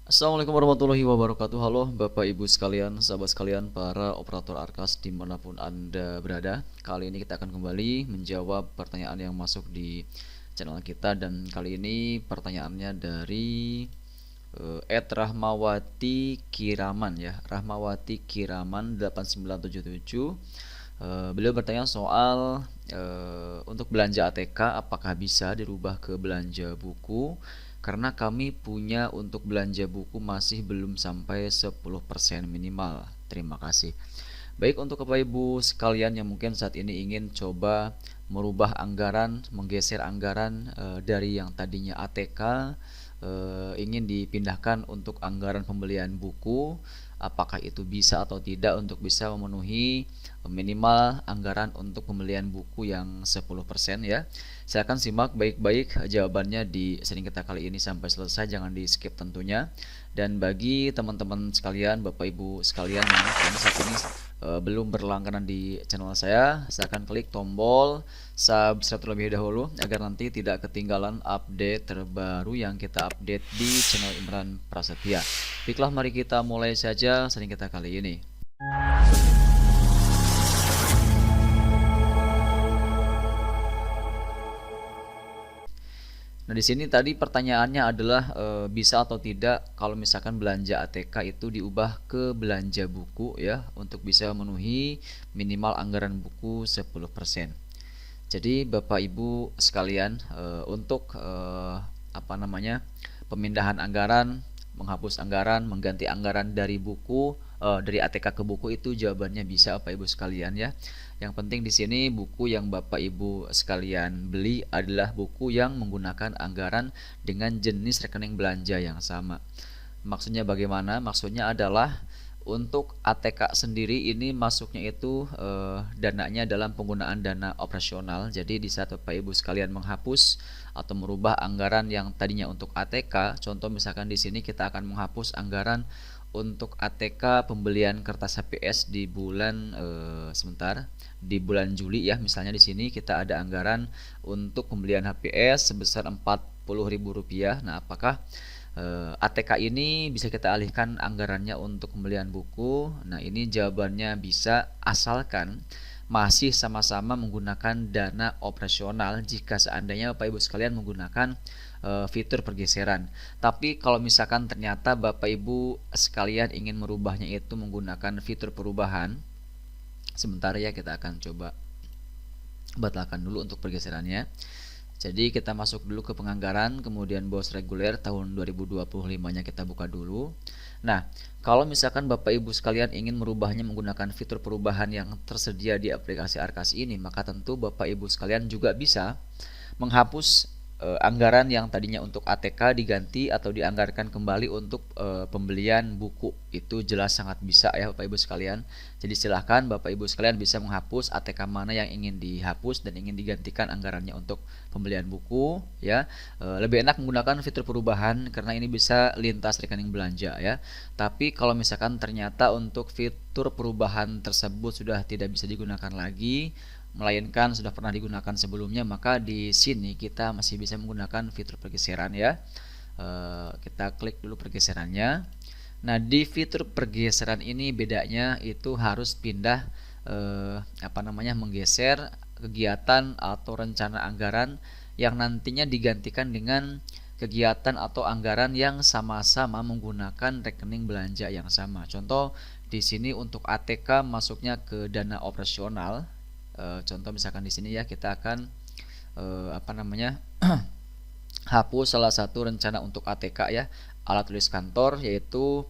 Assalamualaikum warahmatullahi wabarakatuh. Halo Bapak Ibu sekalian, sahabat sekalian, para operator Arkas dimanapun Anda berada. Kali ini kita akan kembali menjawab pertanyaan yang masuk di channel kita. Dan kali ini pertanyaannya dari Rahmawati Kiraman ya, Rahmawati Kiraman 8977. Beliau bertanya soal untuk belanja ATK apakah bisa dirubah ke belanja buku, karena kami punya untuk belanja buku masih belum sampai 10% minimal. Terima kasih. Baik, untuk Bapak Ibu sekalian yang mungkin saat ini ingin coba merubah anggaran, menggeser anggaran dari yang tadinya ATK ingin dipindahkan untuk anggaran pembelian buku, apakah itu bisa atau tidak untuk bisa memenuhi minimal anggaran untuk pembelian buku yang 10% ya. Silakan simak baik-baik jawabannya di sesi kita kali ini sampai selesai, jangan di skip tentunya. Dan bagi teman-teman sekalian, Bapak Ibu sekalian yang saat ini belum berlangganan di channel saya, silakan klik tombol subscribe terlebih dahulu agar nanti tidak ketinggalan update terbaru yang kita update di channel Imran Prasetya. Baiklah, mari kita mulai saja sesi kita kali ini. Nah, di sini tadi pertanyaannya adalah bisa atau tidak kalau misalkan belanja ATK itu diubah ke belanja buku ya, untuk bisa memenuhi minimal anggaran buku 10%. Jadi Bapak Ibu sekalian, untuk pemindahan anggaran, menghapus anggaran, mengganti anggaran dari buku, dari ATK ke buku, itu jawabannya bisa Bapak Ibu sekalian ya. Yang penting di sini buku yang Bapak Ibu sekalian beli adalah buku yang menggunakan anggaran dengan jenis rekening belanja yang sama. Maksudnya bagaimana? Maksudnya adalah untuk ATK sendiri ini masuknya itu dananya dalam penggunaan dana operasional. Jadi di saat Bapak Ibu sekalian menghapus atau merubah anggaran yang tadinya untuk ATK, contoh misalkan di sini kita akan menghapus anggaran untuk ATK pembelian kertas HPS di bulan di bulan Juli ya. Misalnya di sini kita ada anggaran untuk pembelian HPS sebesar Rp40.000. Nah, apakah ATK ini bisa kita alihkan anggarannya untuk pembelian buku? Nah, ini jawabannya bisa, asalkan masih sama-sama menggunakan dana operasional jika seandainya Bapak Ibu sekalian menggunakan fitur pergeseran. Tapi kalau misalkan ternyata Bapak Ibu sekalian ingin merubahnya itu menggunakan fitur perubahan, sebentar ya, kita akan coba batalkan dulu untuk pergeserannya. Jadi kita masuk dulu ke penganggaran, kemudian BOS reguler tahun 2025-nya kita buka dulu. Nah, kalau misalkan Bapak Ibu sekalian ingin merubahnya menggunakan fitur perubahan yang tersedia di aplikasi Arkas ini, maka tentu Bapak Ibu sekalian juga bisa menghapus anggaran yang tadinya untuk ATK diganti atau dianggarkan kembali untuk pembelian buku. Itu jelas sangat bisa ya Bapak Ibu sekalian. Jadi silahkan Bapak Ibu sekalian bisa menghapus ATK mana yang ingin dihapus dan ingin digantikan anggarannya untuk pembelian buku ya. Lebih enak menggunakan fitur perubahan karena ini bisa lintas rekening belanja ya. Tapi kalau misalkan ternyata untuk fitur perubahan tersebut sudah tidak bisa digunakan lagi, melainkan sudah pernah digunakan sebelumnya, maka di sini kita masih bisa menggunakan fitur pergeseran ya. Kita klik dulu pergeserannya. Nah, di fitur pergeseran ini bedanya itu harus pindah menggeser kegiatan atau rencana anggaran yang nantinya digantikan dengan kegiatan atau anggaran yang sama-sama menggunakan rekening belanja yang sama. Contoh di sini untuk ATK masuknya ke dana operasional. Contoh misalkan di sini ya, kita akan hapus salah satu rencana untuk ATK ya, alat tulis kantor, yaitu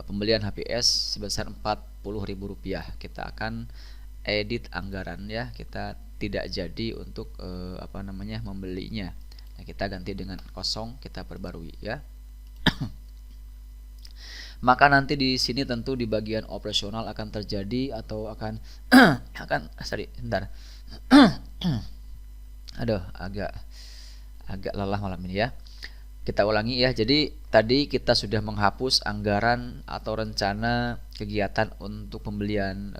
pembelian HPS sebesar Rp40.000. Kita akan edit anggaran ya, kita tidak jadi untuk membelinya. Nah, kita ganti dengan kosong, kita perbarui ya. Maka nanti di sini tentu di bagian operasional akan terjadi atau akan aduh, agak lelah malam ini ya. Kita ulangi ya. Jadi tadi kita sudah menghapus anggaran atau rencana kegiatan untuk pembelian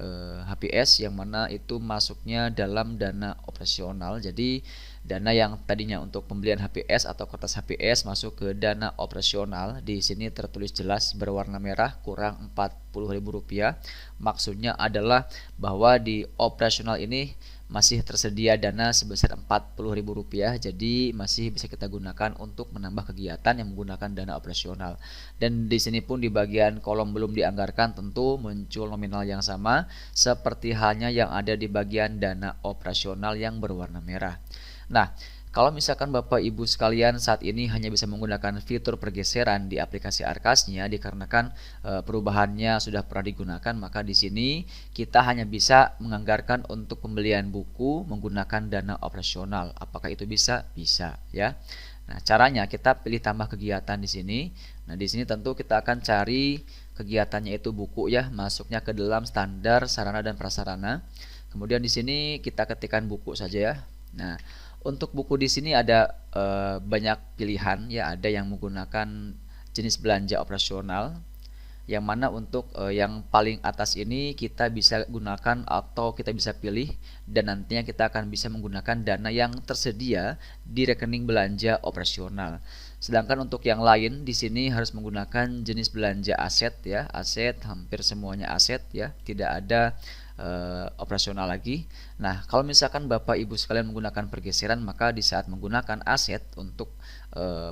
HPS yang mana itu masuknya dalam dana operasional. Jadi Dana yang tadinya untuk pembelian HPS atau kertas HPS masuk ke dana operasional. Di sini tertulis jelas berwarna merah kurang Rp40.000. Maksudnya adalah bahwa di operasional ini masih tersedia dana sebesar Rp40.000, jadi masih bisa kita gunakan untuk menambah kegiatan yang menggunakan dana operasional. Dan di sini pun di bagian kolom belum dianggarkan tentu muncul nominal yang sama seperti halnya yang ada di bagian dana operasional yang berwarna merah. Nah, kalau misalkan Bapak Ibu sekalian saat ini hanya bisa menggunakan fitur pergeseran di aplikasi Arkasnya dikarenakan perubahannya sudah pernah digunakan, maka di sini kita hanya bisa menganggarkan untuk pembelian buku menggunakan dana operasional. Apakah itu bisa? Bisa, ya. Nah, caranya kita pilih tambah kegiatan di sini. Nah, di sini tentu kita akan cari kegiatannya itu buku ya, masuknya ke dalam standar sarana dan prasarana. Kemudian di sini kita ketikkan buku saja ya. Nah, untuk buku di sini ada banyak pilihan ya, ada yang menggunakan jenis belanja operasional, yang mana untuk yang paling atas ini kita bisa gunakan atau kita bisa pilih dan nantinya kita akan bisa menggunakan dana yang tersedia di rekening belanja operasional. Sedangkan untuk yang lain di sini harus menggunakan jenis belanja aset ya, aset, hampir semuanya aset ya, tidak ada operasional lagi. Nah, kalau misalkan Bapak Ibu sekalian menggunakan pergeseran, maka di saat menggunakan aset untuk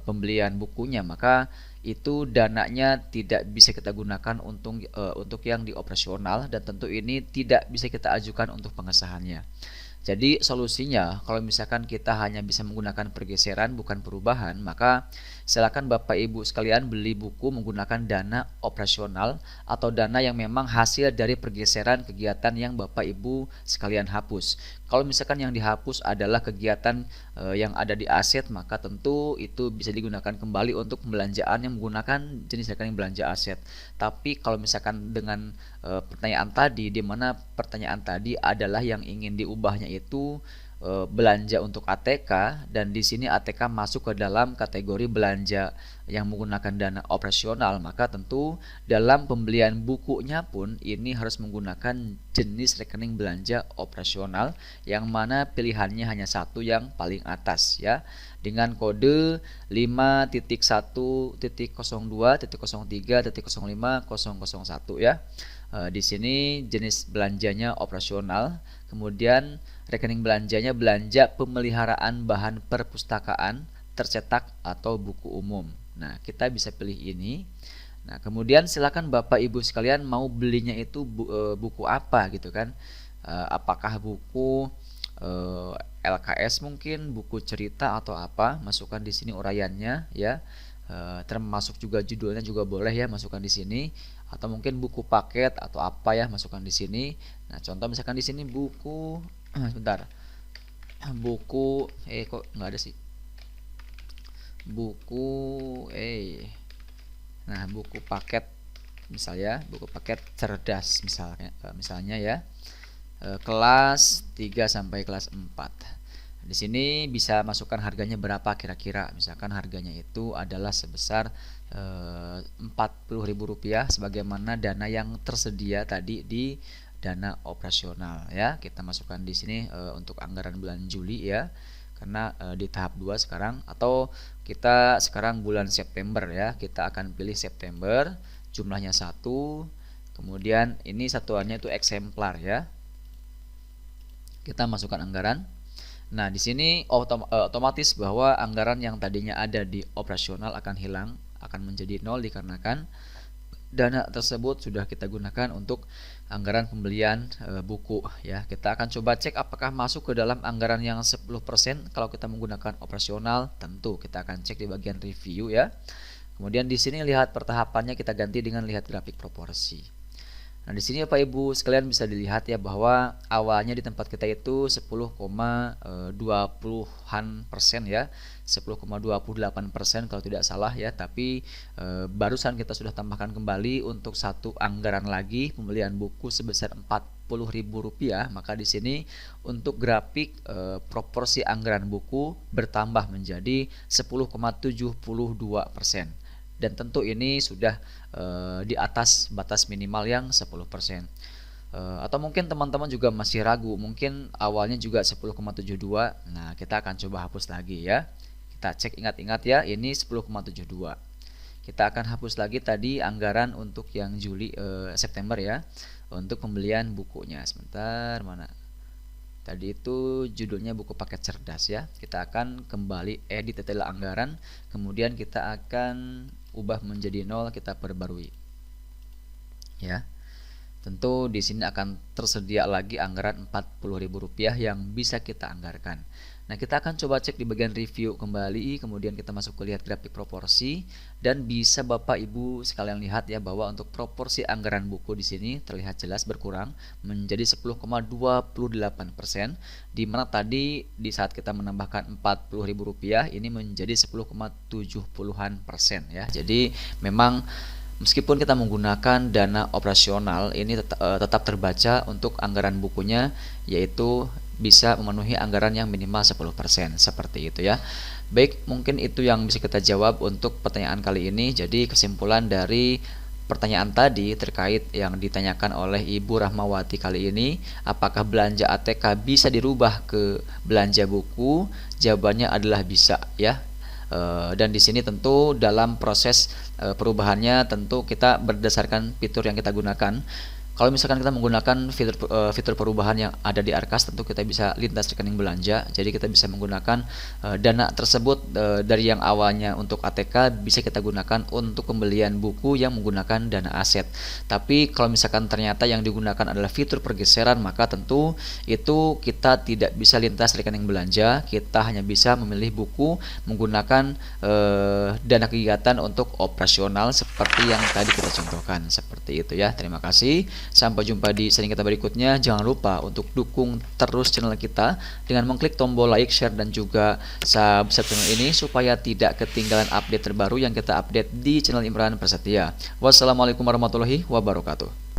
pembelian bukunya, maka itu dananya tidak bisa kita gunakan untuk yang di operasional, dan tentu ini tidak bisa kita ajukan untuk pengesahannya. Jadi solusinya kalau misalkan kita hanya bisa menggunakan pergeseran bukan perubahan, maka silakan Bapak Ibu sekalian beli buku menggunakan dana operasional atau dana yang memang hasil dari pergeseran kegiatan yang Bapak Ibu sekalian hapus. Kalau misalkan yang dihapus adalah kegiatan yang ada di aset, maka tentu itu bisa digunakan kembali untuk pembelanjaan yang menggunakan jenis rekening belanja aset. Tapi kalau misalkan dengan pertanyaan tadi, di mana pertanyaan tadi adalah yang ingin diubahnya itu belanja untuk ATK, dan di sini ATK masuk ke dalam kategori belanja yang menggunakan dana operasional, maka tentu dalam pembelian bukunya pun ini harus menggunakan jenis rekening belanja operasional yang mana pilihannya hanya satu yang paling atas ya, dengan kode 5.1.02.03.001 ya. Di sini jenis belanjanya operasional, kemudian rekening belanjanya belanja pemeliharaan bahan perpustakaan tercetak atau buku umum. Nah, kita bisa pilih ini. Nah, kemudian silakan Bapak Ibu sekalian mau belinya itu buku apa gitu kan? Apakah buku LKS mungkin, buku cerita atau apa? Masukkan di sini uraiannya ya. Termasuk juga judulnya juga boleh ya, masukkan di sini, atau mungkin buku paket atau apa ya, masukkan di sini. Nah, contoh misalkan di sini buku sebentar. Buku kok nggak ada sih? Buku nah, buku paket misalnya, buku paket cerdas misalnya ya. Kelas 3 sampai kelas 4. Di sini bisa masukkan harganya berapa kira-kira. Misalkan harganya itu adalah sebesar Rp40.000 sebagaimana dana yang tersedia tadi di dana operasional ya. Kita masukkan di sini untuk anggaran bulan Juli ya. Karena di tahap 2 sekarang, atau kita sekarang bulan September ya. Kita akan pilih September, jumlahnya 1. Kemudian ini satuannya itu eksemplar ya. Kita masukkan anggaran. Nah, di sini otomatis bahwa anggaran yang tadinya ada di operasional akan hilang, akan menjadi 0 dikarenakan dana tersebut sudah kita gunakan untuk anggaran pembelian buku ya. Kita akan coba cek apakah masuk ke dalam anggaran yang 10% kalau kita menggunakan operasional. Tentu kita akan cek di bagian review ya. Kemudian di sini lihat pertahapannya, kita ganti dengan lihat grafik proporsi. Nah, di sini Bapak Ibu sekalian bisa dilihat ya bahwa awalnya di tempat kita itu 10,20% ya, 10,28% kalau tidak salah ya, tapi barusan kita sudah tambahkan kembali untuk satu anggaran lagi pembelian buku sebesar Rp40.000, maka di sini untuk grafik proporsi anggaran buku bertambah menjadi 10,72%. Dan tentu ini sudah di atas batas minimal yang 10%. Atau mungkin teman-teman juga masih ragu, mungkin awalnya juga 10,72. Nah, kita akan coba hapus lagi ya. Kita cek, ingat-ingat ya, ini 10,72. Kita akan hapus lagi tadi anggaran untuk yang September ya, untuk pembelian bukunya. Sebentar, mana? Tadi itu judulnya buku paket cerdas ya. Kita akan kembali edit detail anggaran, kemudian kita akan ubah menjadi 0, kita perbarui. Ya. Tentu di sini akan tersedia lagi anggaran Rp40.000 yang bisa kita anggarkan. Nah, kita akan coba cek di bagian review kembali, kemudian kita masuk ke lihat grafik proporsi, dan bisa Bapak Ibu sekalian lihat ya bahwa untuk proporsi anggaran buku di sini terlihat jelas berkurang menjadi 10,28%, di mana tadi di saat kita menambahkan Rp40.000 ini menjadi 10,70% ya. Jadi memang meskipun kita menggunakan dana operasional, ini tetap terbaca untuk anggaran bukunya, yaitu bisa memenuhi anggaran yang minimal 10%, seperti itu ya. Baik, mungkin itu yang bisa kita jawab untuk pertanyaan kali ini. Jadi kesimpulan dari pertanyaan tadi terkait yang ditanyakan oleh Ibu Rahmawati kali ini, apakah belanja ATK bisa dirubah ke belanja buku? Jawabannya adalah bisa ya. Dan di sini tentu dalam proses perubahannya tentu kita berdasarkan fitur yang kita gunakan. Kalau misalkan kita menggunakan fitur perubahan yang ada di Arkas, tentu kita bisa lintas rekening belanja. Jadi kita bisa menggunakan dana tersebut dari yang awalnya untuk ATK bisa kita gunakan untuk pembelian buku yang menggunakan dana aset. Tapi kalau misalkan ternyata yang digunakan adalah fitur pergeseran, maka tentu itu kita tidak bisa lintas rekening belanja. Kita hanya bisa memilih buku menggunakan dana kegiatan untuk operasional seperti yang tadi kita contohkan. Seperti itu ya. Terima kasih. Sampai jumpa di sharing kita berikutnya. Jangan lupa untuk dukung terus channel kita dengan mengklik tombol like, share, dan juga subscribe channel ini supaya tidak ketinggalan update terbaru yang kita update di channel Imran Prasetya. Wassalamualaikum warahmatullahi wabarakatuh.